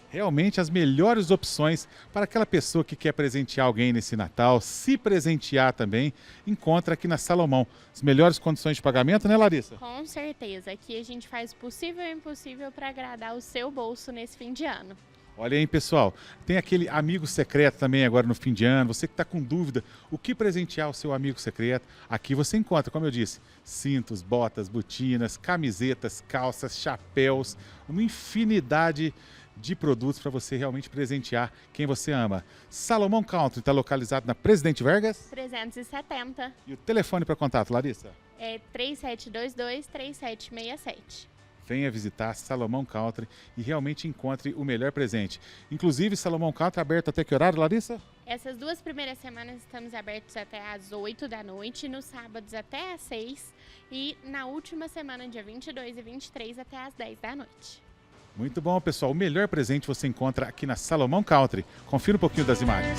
Realmente as melhores opções para aquela pessoa que quer presentear alguém nesse Natal, se presentear também, encontra aqui na Salomão. As melhores condições de pagamento, né, Larissa? Com certeza. Aqui a gente faz o possível e o impossível para agradar o seu bolso nesse fim de ano. Olha aí, pessoal, tem aquele amigo secreto também agora no fim de ano. Você que está com dúvida o que presentear o seu amigo secreto, aqui você encontra, como eu disse, cintos, botas, botinas, camisetas, calças, chapéus, uma infinidade de produtos para você realmente presentear quem você ama. Salomão Country está localizado na Presidente Vargas. 370. E o telefone para contato, Larissa? É 3722-3767. Venha visitar Salomão Country e realmente encontre o melhor presente. Inclusive, Salomão Country aberto até que horário, Larissa? Essas 2 primeiras semanas estamos abertos até às 8 da noite, nos sábados até às 6 e na última semana, dia 22 e 23, até às 10 da noite. Muito bom, pessoal. O melhor presente você encontra aqui na Salomão Country. Confira um pouquinho das imagens.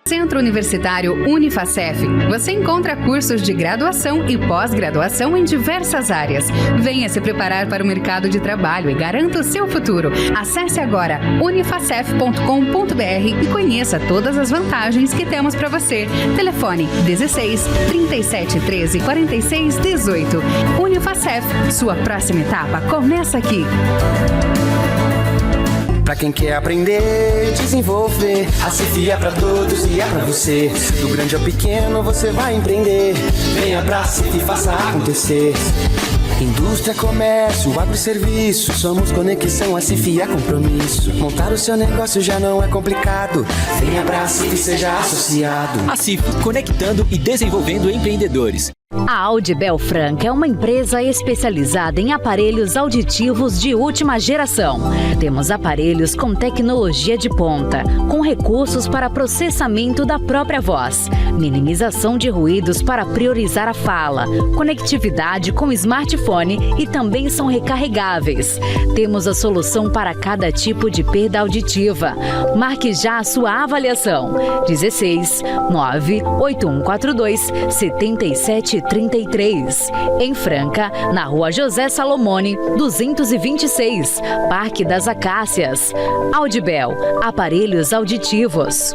Centro Universitário Unifacef. Você encontra cursos de graduação e pós-graduação em diversas áreas. Venha se preparar para o mercado de trabalho e garanta o seu futuro. Acesse agora unifacef.com.br e conheça todas as vantagens que temos para você. Telefone 16 37 13 46 18. Unifacef, sua próxima etapa começa aqui. Pra quem quer aprender, desenvolver, a Cif é pra todos e é pra você. Do grande ao pequeno você vai empreender. Venha pra Cif e faça acontecer. Indústria, comércio, agroserviço, somos conexão, a Cif é compromisso. Montar o seu negócio já não é complicado. Venha pra Cif e seja associado. A Cif, conectando e desenvolvendo empreendedores. A Audibel Franca é uma empresa especializada em aparelhos auditivos de última geração. Temos aparelhos com tecnologia de ponta, com recursos para processamento da própria voz, minimização de ruídos para priorizar a fala, conectividade com smartphone e também são recarregáveis. Temos a solução para cada tipo de perda auditiva. Marque já a sua avaliação. 16 98142 7733. Em Franca, na Rua José Salomone, 226, Parque das Acácias. Audibel, aparelhos auditivos.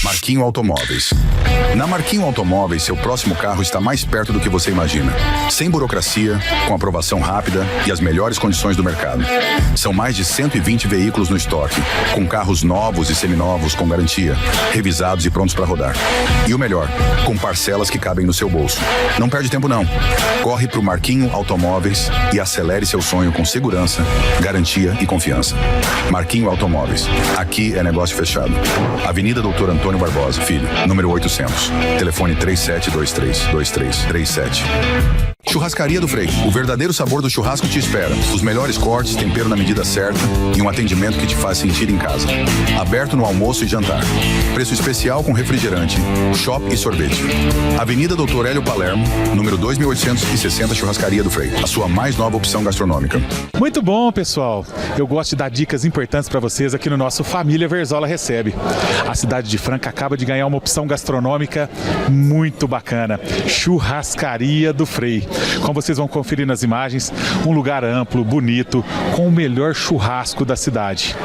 Marquinho Automóveis. Na Marquinho Automóveis, seu próximo carro está mais perto do que você imagina. Sem burocracia, com aprovação rápida e as melhores condições do mercado. São mais de 120 veículos no estoque, com carros novos e seminovos com garantia, revisados e prontos para rodar. E o melhor, com parcelas que cabem no seu bolso. Não perde tempo não. Corre para o Marquinho Automóveis e acelere seu sonho com segurança, garantia e confiança. Marquinho Automóveis. Aqui é negócio fechado. Avenida Doutor Antônio Barbosa, Filho, número 800. Telefone 3723-2337. Churrascaria do Frei. O verdadeiro sabor do churrasco te espera. Os melhores cortes, tempero na medida certa e um atendimento que te faz sentir em casa. Aberto no almoço e jantar. Preço especial com refrigerante, chopp e sorvete. Avenida Doutor Hélio Palermo, número 2860, Churrascaria do Frei. A sua mais nova opção gastronômica. Muito bom, pessoal. Eu gosto de dar dicas importantes para vocês aqui no nosso Família Verzola Recebe. A cidade de Franca acaba de ganhar uma opção gastronômica muito bacana. Churrascaria do Frei. Como vocês vão conferir nas imagens, um lugar amplo, bonito, com o melhor churrasco da cidade.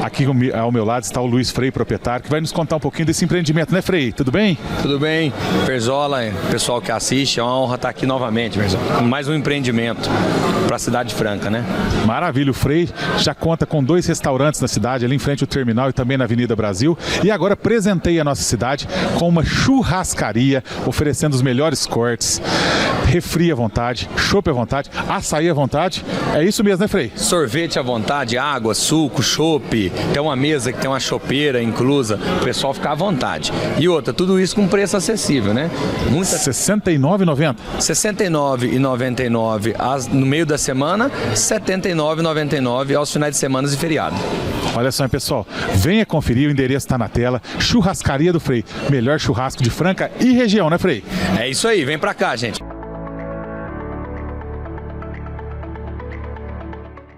Aqui ao meu lado está o Luiz Frei, proprietário, que vai nos contar um pouquinho desse empreendimento, né, Frei? Tudo bem? Tudo bem, Verzola, pessoal que assiste, é uma honra estar aqui novamente, Verzola. Mais um empreendimento para a cidade de Franca, né? Maravilha, o Frei já conta com 2 restaurantes na cidade, ali em frente ao terminal e também na Avenida Brasil, e agora presenteia a nossa cidade com uma churrascaria, oferecendo os melhores cortes, refri à vontade, chopp à vontade, açaí à vontade. É isso mesmo, né, Frei? Sorvete à vontade, água, suco, chopp. Tem uma mesa que tem uma chopeira inclusa, o pessoal fica à vontade. E outra, tudo isso com preço acessível, né? R$ 69,90? R$ 69,99 no meio da semana, R$ 79,99 aos finais de semana e feriado. Olha só, pessoal, venha conferir, o endereço está na tela. Churrascaria do Frei, melhor churrasco de Franca e região, né, Frei? É isso aí, vem pra cá, gente.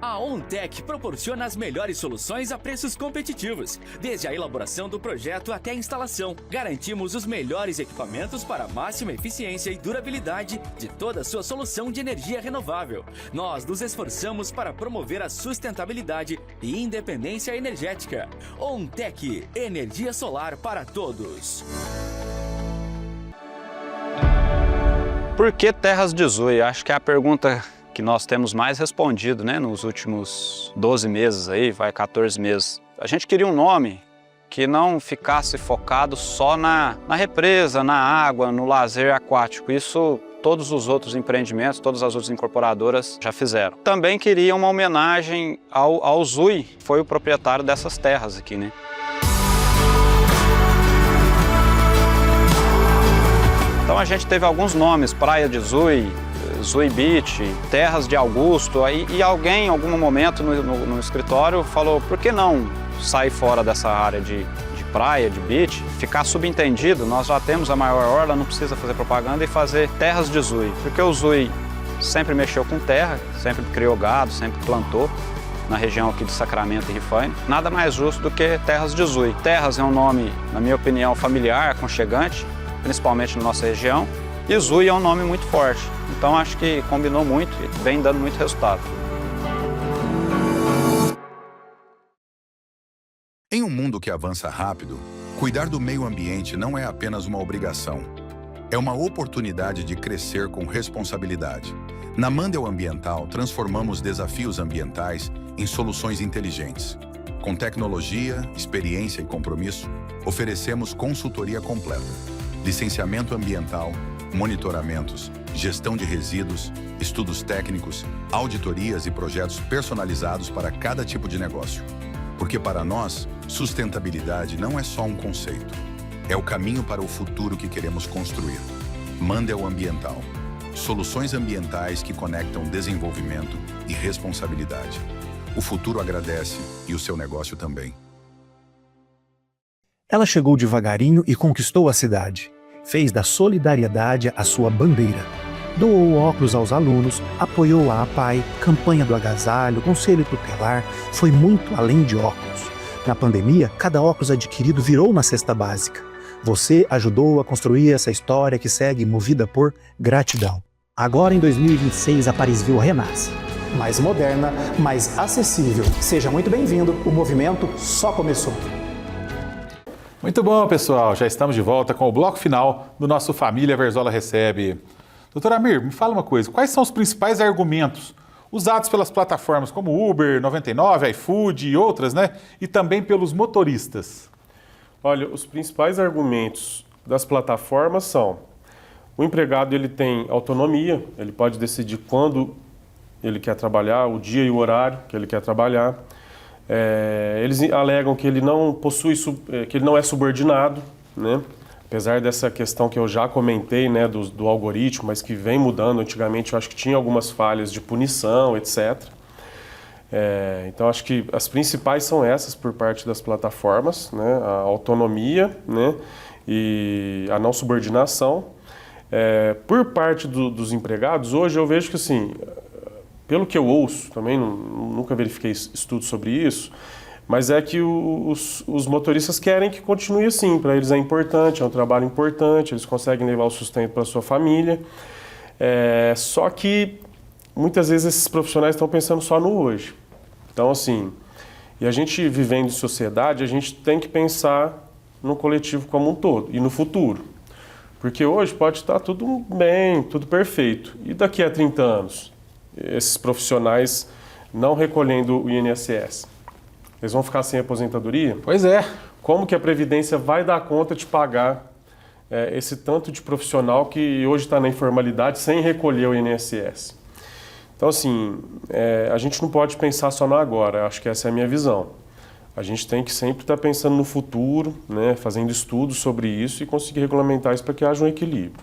A OnTech proporciona as melhores soluções a preços competitivos. Desde a elaboração do projeto até a instalação, garantimos os melhores equipamentos para máxima eficiência e durabilidade de toda a sua solução de energia renovável. Nós nos esforçamos para promover a sustentabilidade e independência energética. OnTech, energia solar para todos. Por que Terras de Zui? Acho que é a pergunta que nós temos mais respondido, né, nos últimos 12 meses aí, 14 meses. A gente queria um nome que não ficasse focado só na represa, na água, no lazer aquático. Isso todos os outros empreendimentos, todas as outras incorporadoras já fizeram. Também queria uma homenagem ao Zui, que foi o proprietário dessas terras aqui, né? Então a gente teve alguns nomes, Praia de Zui, Zui Beach, Terras de Augusto, e alguém em algum momento no escritório falou, por que não sair fora dessa área de praia, de beach, ficar subentendido, nós já temos a maior orla, não precisa fazer propaganda e fazer Terras de Zui, porque o Zui sempre mexeu com terra, sempre criou gado, sempre plantou na região aqui de Sacramento e Rifaine, nada mais justo do que Terras de Zui. Terras é um nome, na minha opinião, familiar, aconchegante, principalmente na nossa região, e Zui é um nome muito forte, então acho que combinou muito e vem dando muito resultado. Em um mundo que avança rápido, cuidar do meio ambiente não é apenas uma obrigação. É uma oportunidade de crescer com responsabilidade. Na Mandel Ambiental, transformamos desafios ambientais em soluções inteligentes. Com tecnologia, experiência e compromisso, oferecemos consultoria completa, licenciamento ambiental, monitoramentos, gestão de resíduos, estudos técnicos, auditorias e projetos personalizados para cada tipo de negócio. Porque para nós, sustentabilidade não é só um conceito. É o caminho para o futuro que queremos construir. Mandel Ambiental. Soluções ambientais que conectam desenvolvimento e responsabilidade. O futuro agradece e o seu negócio também. Ela chegou devagarinho e conquistou a cidade. Fez da solidariedade a sua bandeira. Doou óculos aos alunos, apoiou a APAI, campanha do agasalho, conselho tutelar, foi muito além de óculos. Na pandemia, cada óculos adquirido virou uma cesta básica. Você ajudou a construir essa história que segue movida por gratidão. Agora, em 2026, a Parisville renasce. Mais moderna, mais acessível. Seja muito bem-vindo, o movimento só começou. Muito bom, pessoal. Já estamos de volta com o bloco final do nosso Família Verzola Recebe. Doutor Amir, me fala uma coisa, quais são os principais argumentos usados pelas plataformas como Uber, 99, iFood e outras, né? E também pelos motoristas? Olha, os principais argumentos das plataformas são: o empregado ele tem autonomia, ele pode decidir quando ele quer trabalhar, o dia e o horário que ele quer trabalhar. Eles alegam que ele não possui, que ele não é subordinado, né? apesar dessa questão que eu já comentei, né, do algoritmo, mas que vem mudando. Antigamente eu acho que tinha algumas falhas de punição, etc. Então acho que as principais são essas por parte das plataformas, né, a autonomia, né, e a não subordinação. Por parte dos empregados, hoje eu vejo que, assim, pelo que eu ouço, também nunca verifiquei estudos sobre isso, mas é que os motoristas querem que continue assim. Para eles é importante, é um trabalho importante, eles conseguem levar o sustento para a sua família. Só que muitas vezes esses profissionais estão pensando só no hoje. Então, assim, e a gente vivendo em sociedade, a gente tem que pensar no coletivo como um todo e no futuro. Porque hoje pode estar tudo bem, tudo perfeito. E daqui a 30 anos, esses profissionais não recolhendo o INSS? Eles vão ficar sem aposentadoria? Pois é. Como que a Previdência vai dar conta de pagar esse tanto de profissional que hoje está na informalidade sem recolher o INSS? Então, assim, a gente não pode pensar só no agora. Acho que essa é a minha visão. A gente tem que sempre estar pensando no futuro, né, fazendo estudos sobre isso e conseguir regulamentar isso para que haja um equilíbrio.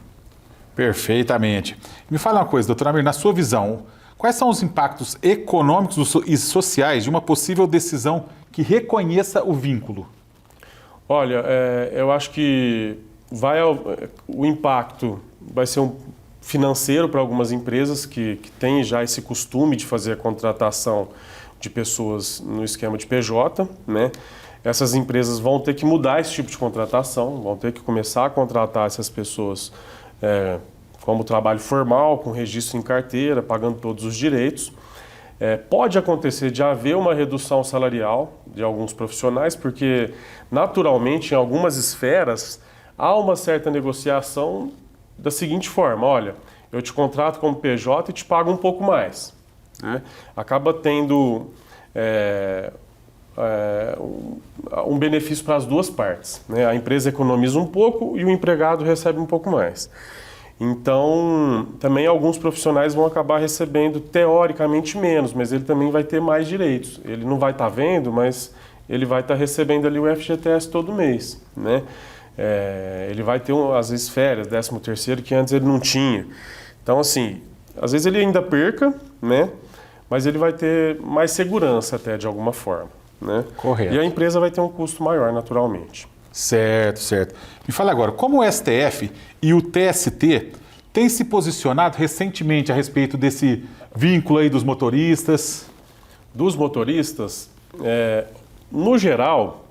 Perfeitamente. Me fala uma coisa, doutor Amir, na sua visão, quais são os impactos econômicos e sociais de uma possível decisão que reconheça o vínculo? Olha, eu acho que o impacto vai ser financeiro para algumas empresas que têm já esse costume de fazer a contratação de pessoas no esquema de PJ, né? Essas empresas vão ter que mudar esse tipo de contratação, vão ter que começar a contratar essas pessoas como trabalho formal, com registro em carteira, pagando todos os direitos. Pode acontecer de haver uma redução salarial de alguns profissionais, porque naturalmente em algumas esferas há uma certa negociação da seguinte forma: olha, eu te contrato como PJ e te pago um pouco mais. Acaba tendo um benefício para as duas partes, né? A empresa economiza um pouco e o empregado recebe um pouco mais. Então, também alguns profissionais vão acabar recebendo teoricamente menos, mas ele também vai ter mais direitos. Ele não vai estar vendo, mas ele vai estar recebendo ali o FGTS todo mês, né? Ele vai ter, às vezes, férias, 13º, que antes ele não tinha. Então, assim, às vezes ele ainda perca, né? Mas ele vai ter mais segurança até, de alguma forma, né? Correto. E a empresa vai ter um custo maior, naturalmente. Certo, certo. Me fala agora, como o STF e o TST têm se posicionado recentemente a respeito desse vínculo aí dos motoristas? Dos motoristas, no geral,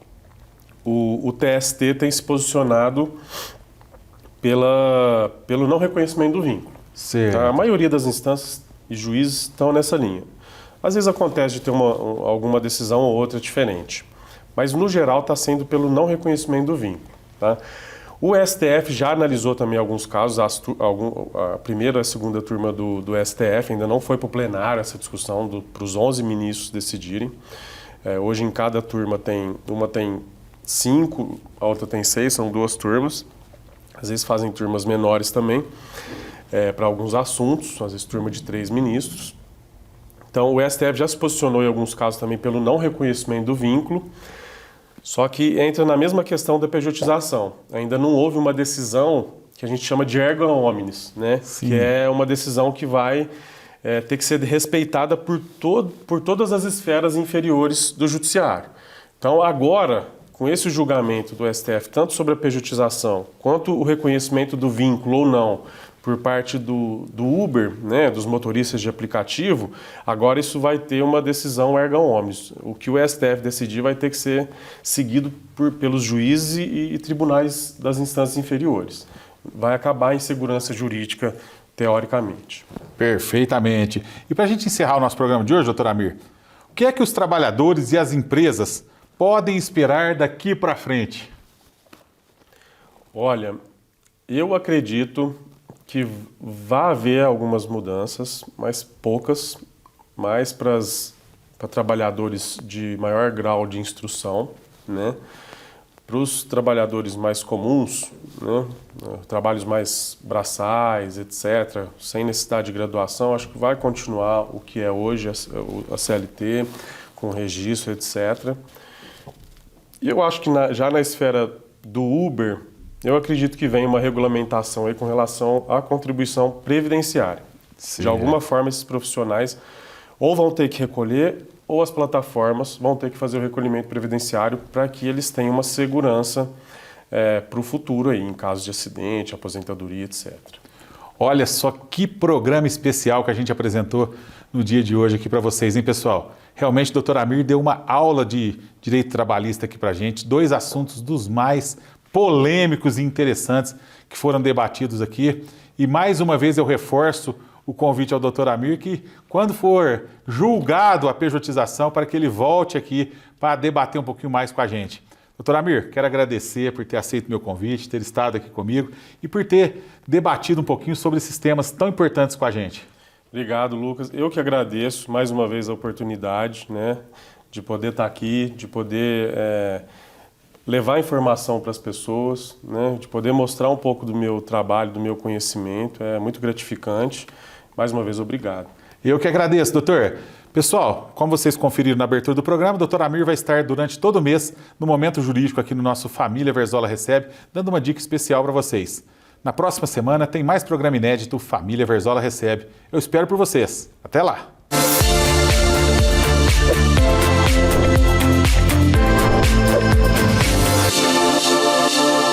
o TST tem se posicionado pelo não reconhecimento do vínculo. Certo. A maioria das instâncias e juízes estão nessa linha. Às vezes acontece de ter alguma decisão ou outra diferente, mas no geral está sendo pelo não reconhecimento do vínculo. Tá? O STF já analisou também alguns casos, a primeira e a segunda turma do STF, ainda não foi para o plenário essa discussão para os 11 ministros decidirem. Hoje em cada turma uma tem 5, a outra tem 6, são 2 turmas. Às vezes fazem turmas menores também, para alguns assuntos, às vezes turma de 3 ministros. Então o STF já se posicionou em alguns casos também pelo não reconhecimento do vínculo, só que entra na mesma questão da pejotização. Ainda não houve uma decisão que a gente chama de erga omnes, né? Que é uma decisão que vai ter que ser respeitada por todas as esferas inferiores do judiciário. Então agora, com esse julgamento do STF, tanto sobre a pejotização quanto o reconhecimento do vínculo ou não por parte do Uber, né, dos motoristas de aplicativo, agora isso vai ter uma decisão erga omnes. O que o STF decidir vai ter que ser seguido pelos juízes e tribunais das instâncias inferiores. Vai acabar a insegurança jurídica, teoricamente. Perfeitamente. E para a gente encerrar o nosso programa de hoje, doutor Amir, o que é que os trabalhadores e as empresas podem esperar daqui para frente? Olha, eu acredito que vai haver algumas mudanças, mas poucas, mais para trabalhadores de maior grau de instrução, né? Para os trabalhadores mais comuns, né? Trabalhos mais braçais, etc., sem necessidade de graduação, acho que vai continuar o que é hoje a CLT, com registro, etc. E eu acho que já na esfera do Uber, Eu acredito que vem uma regulamentação aí com relação à contribuição previdenciária. Sim. De alguma forma, esses profissionais ou vão ter que recolher ou as plataformas vão ter que fazer o recolhimento previdenciário para que eles tenham uma segurança para o futuro aí, em caso de acidente, aposentadoria, etc. Olha só que programa especial que a gente apresentou no dia de hoje aqui para vocês, hein, pessoal? Realmente, o doutor Amir deu uma aula de direito trabalhista aqui para a gente, 2 assuntos dos mais polêmicos e interessantes que foram debatidos aqui. E mais uma vez eu reforço o convite ao doutor Amir que, quando for julgado a pejotização, para que ele volte aqui para debater um pouquinho mais com a gente. Doutor Amir, quero agradecer por ter aceito meu convite, ter estado aqui comigo e por ter debatido um pouquinho sobre esses temas tão importantes com a gente. Obrigado, Lucas. Eu que agradeço mais uma vez a oportunidade, né, de poder estar aqui, de poder levar informação para as pessoas, né, de poder mostrar um pouco do meu trabalho, do meu conhecimento. É muito gratificante. Mais uma vez, obrigado. Eu que agradeço, doutor. Pessoal, como vocês conferiram na abertura do programa, o doutor Amir vai estar durante todo o mês no Momento Jurídico aqui no nosso Família Verzola Recebe, dando uma dica especial para vocês. Na próxima semana tem mais programa inédito Família Verzola Recebe. Eu espero por vocês. Até lá!